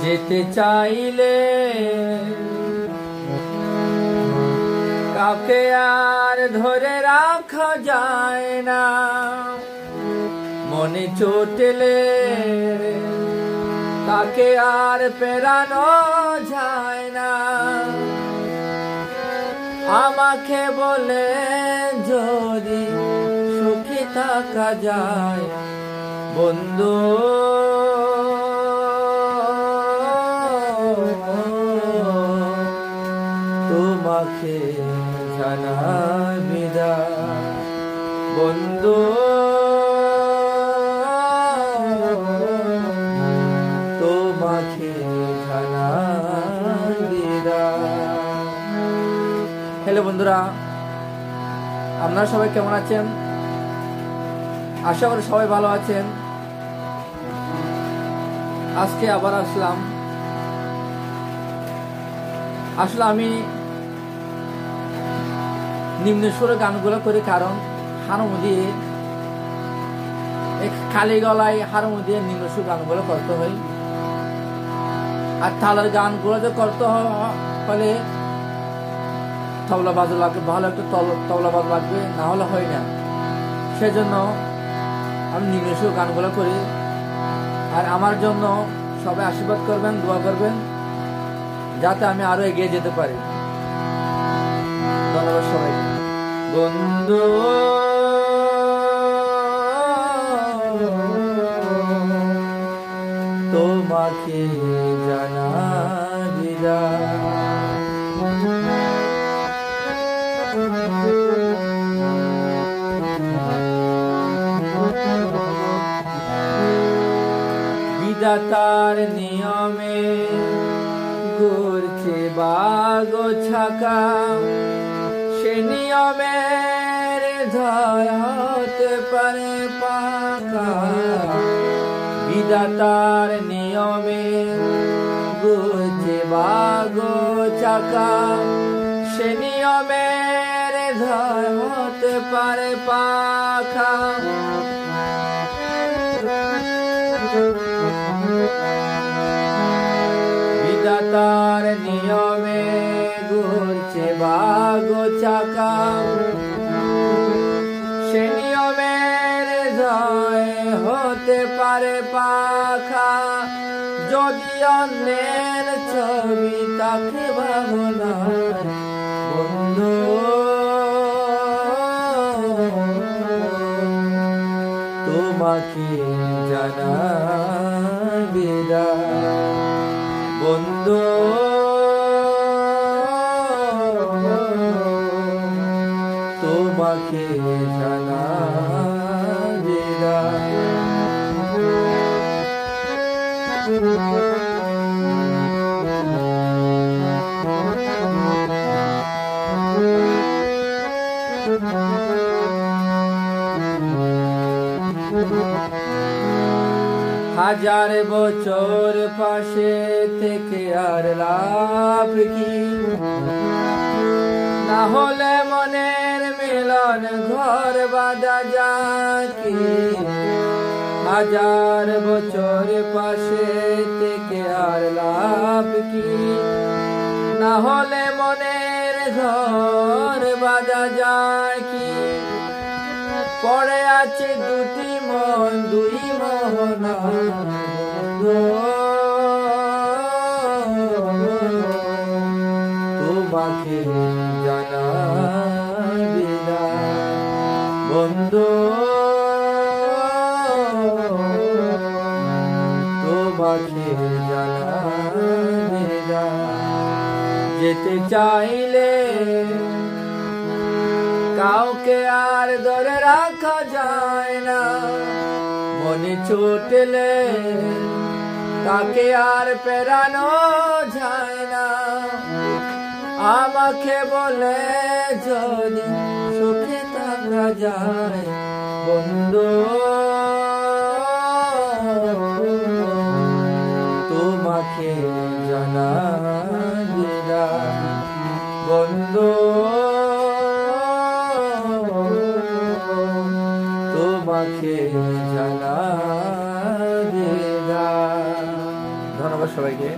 যেতে চাইলে কাউকে আর ধরে রাখা যায় না, মনে চোটেলে তাকে আর পেরানো যায় না। আমাকে বলে যদি সুখী থাকা যায় বন্ধু, তোমাকে জানাই বিদায় বন্ধু, তোমাকে জানাই বিদায়। হ্যালো বন্ধুরা, আপনারা সবাই কেমন আছেন? আশা করি সবাই ভালো আছেন। আজকে আবার আসলাম। আসলে আমি নিম্ন সুরে গানগুলো করি, কারণ হারমোনিয়াম দিয়ে খালি গলায় হারমোনিয়াম দিয়ে নিম্ন সুর গানগুলো করতে হয়। আর তালের গানগুলো যে করতে হলে তবলা বাজা লাগবে, ভালো একটা তবলা বাজা লাগবে, না হলে হয় না। সেজন্য আমি নিম্ন সুর গানগুলো করি। আর আমার জন্য সবাই আশীর্বাদ করবেন, দোয়া করবেন, যাতে আমি আরো এগিয়ে যেতে পারি। ধন্যবাদ সবাই। বন্ধু তোমাকে জানাই বিদায়, বিধাতার নিয়মে ঘুরছে বাগো ছাকা, সে নিয়মের ধায় হতে পারে পাকা। বিধাতার নিয়মে ঘুরছে বাগো চাকা, সে নিয়মের ধায় হতে পারে পাখা। বিধাতার নিয়মে ঘুরছে বাগো চাকা, সে নিয়মের ধায় হতে পারে পাখা। যদি অন্যের ছবি তাকে ভাবনা বন্ধু, তোমাকে জানাই বিদায় বন্ধু, তোমাকে জানাই বিদায়। হাজার বছর পাশে থেকে আর লাভ কি, না হলে মনের মিলন ঘর বাঁধা যায় কি। হাজার বছর পাশে থেকে আর লাভ কি, না হলে মনের ঘর বাঁধা যায় কি। পড়ে আছে দুটি মন দুই মোহনা, তোমাকে জানাই বিদায় বন্ধু, তোমাকে জানাই বিদায়। যেতে চাইলে কাউকে আর ধরে রাখা যায় না, মনে চোটেলে তাকে আর পেরানো যায় না। আমাকে বলে যদি সুখে থাকা যায় বন্ধু, তোমাকে জানাই বিদায় বন্ধু, তোমাকে জানাই বিদায়। ধন্যবাদ। সবাইকে।